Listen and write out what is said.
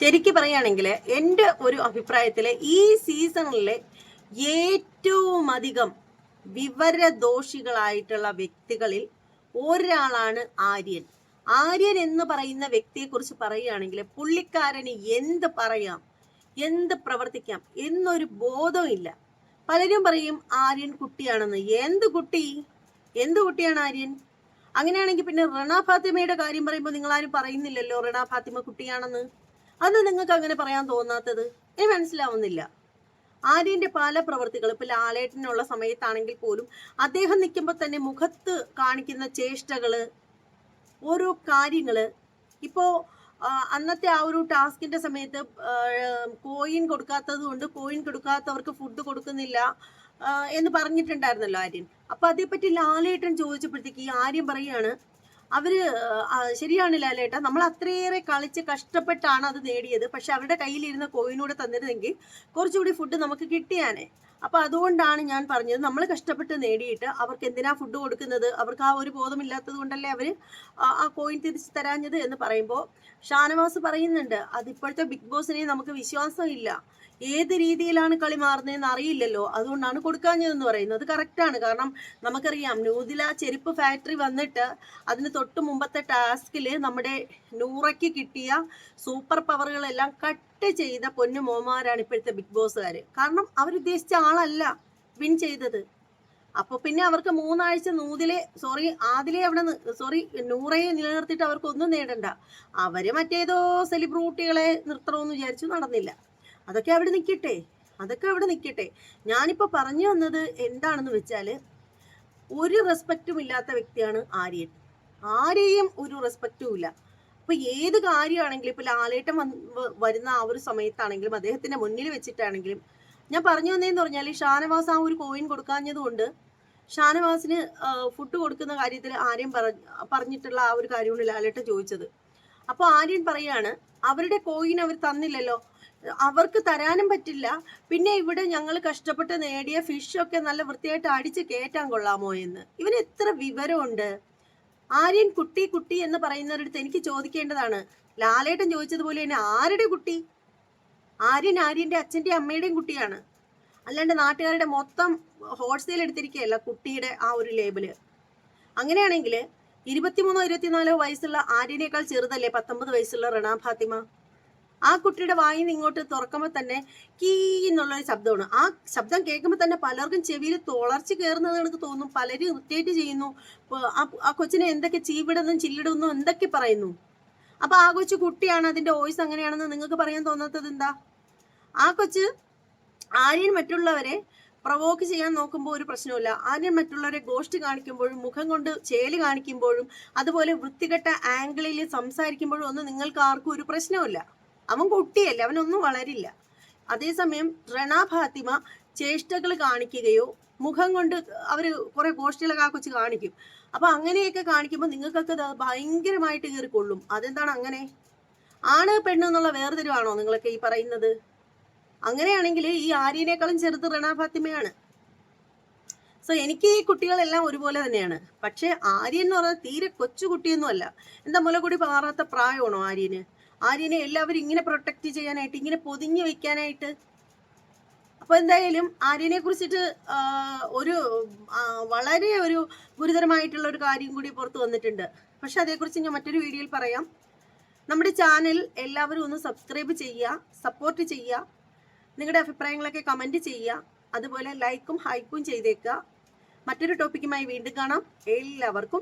ശരിക്ക് പറയുകയാണെങ്കിൽ എൻ്റെ ഒരു അഭിപ്രായത്തിൽ ഈ സീസണിലെ ഏറ്റവും അധികം വിവരദോഷികളായിട്ടുള്ള വ്യക്തികളിൽ ഒരാളാണ് ആര്യൻ. ആര്യൻ എന്ന് പറയുന്ന വ്യക്തിയെക്കുറിച്ച് പറയുകയാണെങ്കിൽ പുള്ളിക്കാരന് എന്ത് പറയാം, എന്ത് പ്രവർത്തിക്കാം എന്നൊരു ബോധമില്ല. പലരും പറയും ആര്യൻ കുട്ടിയാണെന്ന്. എന്ത് കുട്ടിയാണ് ആര്യൻ? അങ്ങനെയാണെങ്കിൽ പിന്നെ റണ ഫാത്തിമയുടെ കാര്യം പറയുമ്പോൾ നിങ്ങളാരും പറയുന്നില്ലല്ലോ റണ ഫാത്തിമ കുട്ടിയാണെന്ന്. അത് നിങ്ങൾക്ക് അങ്ങനെ പറയാൻ തോന്നാത്തത് എനിക്ക് മനസ്സിലാവുന്നില്ല. ആര്യന്റെ പല പ്രവൃത്തികൾ ഇപ്പൊ ലാലേട്ടനുള്ള സമയത്താണെങ്കിൽ പോലും അദ്ദേഹം നിൽക്കുമ്പോൾ തന്നെ മുഖത്ത് കാണിക്കുന്ന ചേഷ്ടകള്, ഓരോ കാര്യങ്ങള്. ഇപ്പോ അന്നത്തെ ആ ഒരു ടാസ്കിന്റെ സമയത്ത് കോയിൻ കൊടുക്കാത്തത് കൊണ്ട് കോയിൻ കൊടുക്കാത്തവർക്ക് ഫുഡ് കൊടുക്കുന്നില്ല എന്ന് പറഞ്ഞിട്ടുണ്ടായിരുന്നല്ലോ ആര്യൻ. അപ്പൊ അതേപ്പറ്റി ലാലേട്ടൻ ചോദിച്ചപ്പോഴത്തേക്ക് ഈ ആര്യൻ പറയാണ്, അവര് ശരിയാണ് ലാലേട്ട, നമ്മൾ അത്രയേറെ കളിച്ച് കഷ്ടപ്പെട്ടാണ് അത് നേടിയത്. പക്ഷെ അവരുടെ കയ്യിലിരുന്ന കോയിനൂടെ തന്നിരുന്നെങ്കിൽ കുറച്ചുകൂടി ഫുഡ് നമുക്ക് കിട്ടിയാനേ. അപ്പൊ അതുകൊണ്ടാണ് ഞാൻ പറഞ്ഞത്, നമ്മൾ കഷ്ടപ്പെട്ട് നേടിയിട്ട് അവർക്ക് എന്തിനാ ഫുഡ് കൊടുക്കുന്നത്? അവർക്ക് ആ ഒരു ബോധമില്ലാത്തത് കൊണ്ടല്ലേ അവര് ആ കോയിൻ തിരിച്ചു തരാഞ്ഞത് എന്ന് പറയുമ്പോൾ ഷാനവാസ് പറയുന്നുണ്ട്, അതിപ്പോഴത്തെ ബിഗ് ബോസിനെ നമുക്ക് വിശ്വാസമില്ല, ഏത് രീതിയിലാണ് കളി മാറുന്നതെന്ന് അറിയില്ലല്ലോ, അതുകൊണ്ടാണ് കൊടുക്കാഞ്ഞതെന്ന് പറയുന്നത്. അത് കറക്റ്റാണ്. കാരണം നമുക്കറിയാം നൂദില ചെരുപ്പ് ഫാക്ടറി വന്നിട്ട് അതിന് തൊട്ട് മുമ്പത്തെ ടാസ്കിൽ നമ്മുടെ നൂറയ്ക്ക് കിട്ടിയ സൂപ്പർ പവറുകളെല്ലാം കട്ട് ചെയ്ത പൊന്നു മോമാരാണ് ഇപ്പോഴത്തെ ബിഗ് ബോസുകാർ. കാരണം അവരുദ്ദേശിച്ച ആളല്ല വിൻ ചെയ്തത്. അപ്പൊ പിന്നെ അവർക്ക് 3 ആഴ്ച നൂറയെ നിലനിർത്തിയിട്ട് അവർക്ക് ഒന്നും നേടണ്ട. അവര് മറ്റേതോ സെലിബ്രിറ്റികളെ നിർത്തണമെന്ന് വിചാരിച്ചു, നടന്നില്ല. അതൊക്കെ അവിടെ നിൽക്കട്ടെ. ഞാനിപ്പോ പറഞ്ഞു വന്നത് എന്താണെന്ന് വെച്ചാല്, ഒരു റെസ്പെക്റ്റും ഇല്ലാത്ത വ്യക്തിയാണ് ആര്യൻ. ആരെയും ഒരു റെസ്പെക്റ്റും ഇല്ല. അപ്പൊ ഏത് കാര്യമാണെങ്കിലും ഇപ്പൊ ലാലേട്ടൻ വരുന്ന ആ ഒരു സമയത്താണെങ്കിലും അദ്ദേഹത്തിന്റെ മുന്നിൽ വെച്ചിട്ടാണെങ്കിലും ഞാൻ പറഞ്ഞു വന്നതെന്ന് പറഞ്ഞാൽ, ഷാനവാസ് ആ ഒരു കോയിൻ കൊടുക്കാഞ്ഞത് കൊണ്ട് ഷാനവാസിന് ഫുഡ് കൊടുക്കുന്ന കാര്യത്തിൽ ആര്യൻ പറഞ്ഞിട്ടുള്ള ആ ഒരു കാര്യമാണ് ലാലേട്ടൻ ചോദിച്ചത്. അപ്പൊ ആര്യൻ പറയാണ്, അവരുടെ കോയിൻ അവർ തന്നില്ലല്ലോ, അവർക്ക് തരാനും പറ്റില്ല, പിന്നെ ഇവിടെ ഞങ്ങൾ കഷ്ടപ്പെട്ട് നേടിയ ഫിഷൊക്കെ നല്ല വൃത്തിയായിട്ട് അടിച്ച് കയറ്റാൻ കൊള്ളാമോ എന്ന്. ഇവന് എത്ര വിവരമുണ്ട്? ആര്യൻ കുട്ടി എന്ന് പറയുന്നവരടുത്ത് എനിക്ക് ചോദിക്കേണ്ടതാണ്, ലാലേട്ടൻ ചോദിച്ചതുപോലെ തന്നെ ആരുടെ കുട്ടി? ആര്യന്റെ അച്ഛന്റെ അമ്മയുടെയും കുട്ടിയാണ്. അല്ലാണ്ട് നാട്ടുകാരുടെ മൊത്തം ഹോൾസെയിൽ എടുത്തിരിക്കുകയല്ല കുട്ടിയുടെ ആ ഒരു ലേബിള്. അങ്ങനെയാണെങ്കിൽ 23 24 വയസ്സുള്ള ആര്യനേക്കാൾ ചെറുതല്ലേ 19 വയസ്സുള്ള റണ ഫാത്തിമ? ആ കുട്ടിയുടെ വായിന്ന് ഇങ്ങോട്ട് തുറക്കുമ്പോൾ തന്നെ കീ എന്നുള്ളൊരു ശബ്ദമാണ്. ആ ശബ്ദം കേൾക്കുമ്പോൾ തന്നെ പലർക്കും ചെവിയിൽ തുളർച്ച കയറുന്നത് എനിക്ക് തോന്നും. പലരും ഇറിറ്റേറ്റ് ചെയ്യുന്നു. ആ കൊച്ചിനെ എന്തൊക്കെ ചീവിടുന്നു ചില്ലിടുന്നു എന്തൊക്കെ പറയുന്നു. അപ്പൊ ആ കൊച്ചു കുട്ടിയാണ്, അതിന്റെ വോയിസ് അങ്ങനെയാണെന്ന് നിങ്ങൾക്ക് പറയാൻ തോന്നാത്തത് എന്താ? ആ കൊച്ച് ആര്യൻ മറ്റുള്ളവരെ പ്രൊവോക്ക് ചെയ്യാൻ നോക്കുമ്പോൾ ഒരു പ്രശ്നമില്ല. ആര്യൻ മറ്റുള്ളവരെ ഗോഷ്ടി കാണിക്കുമ്പോഴും മുഖം കൊണ്ട് ചേല് കാണിക്കുമ്പോഴും അതുപോലെ വൃത്തികെട്ട ആംഗിളിൽ സംസാരിക്കുമ്പോഴും ഒന്നും നിങ്ങൾക്ക് ആർക്കും ഒരു പ്രശ്നമില്ല. അവൻ കുട്ടിയല്ലേ, അവനൊന്നും വളരില്ല. അതേസമയം റണ ഫാത്തിമ ചേഷ്ടകൾ കാണിക്കുകയോ മുഖം കൊണ്ട് അവര് കുറെ ഗോഷ്ടികളൊക്കെ ആ കൊച്ച് കാണിക്കും. അപ്പൊ അങ്ങനെയൊക്കെ കാണിക്കുമ്പോൾ നിങ്ങൾക്കൊക്കെ ഭയങ്കരമായിട്ട് കയറിക്കൊള്ളും. അതെന്താണ് അങ്ങനെ? ആണ് പെണ്ണ് എന്നുള്ള വേർതിരിവാണോ നിങ്ങളൊക്കെ ഈ പറയുന്നത്? അങ്ങനെയാണെങ്കിൽ ഈ ആര്യനേക്കാളും ചെറുത് റണ ഫാത്തിമയാണ്. സോ എനിക്ക് ഈ കുട്ടികളെല്ലാം ഒരുപോലെ തന്നെയാണ്. പക്ഷെ ആര്യൻ എന്ന് പറഞ്ഞാൽ തീരെ കൊച്ചുകുട്ടിയൊന്നും അല്ല. എന്താ മുലകൂടി പാറാത്ത പ്രായമാണോ ആര്യന്? ആര്യനെ എല്ലാവരും ഇങ്ങനെ പ്രൊട്ടക്ട് ചെയ്യാനായിട്ട്, ഇങ്ങനെ പൊതിഞ്ഞു വെക്കാനായിട്ട്. അപ്പൊ എന്തായാലും ആര്യനെ കുറിച്ചിട്ട് ഒരു വളരെ ഒരു ഗുരുതരമായിട്ടുള്ള ഒരു കാര്യം കൂടി പുറത്തു വന്നിട്ടുണ്ട്. പക്ഷെ അതേക്കുറിച്ച് ഞാൻ മറ്റൊരു വീഡിയോയിൽ പറയാം. നമ്മുടെ ചാനൽ എല്ലാവരും ഒന്ന് സബ്സ്ക്രൈബ് ചെയ്യുക, സപ്പോർട്ട് ചെയ്യുക, നിങ്ങളുടെ അഭിപ്രായങ്ങളൊക്കെ കമന്റ് ചെയ്യുക, അതുപോലെ ലൈക്കും ഹൈക്കും ചെയ്തേക്കുക. മറ്റൊരു ടോപ്പിക്കുമായി വീണ്ടും കാണാം. എല്ലാവർക്കും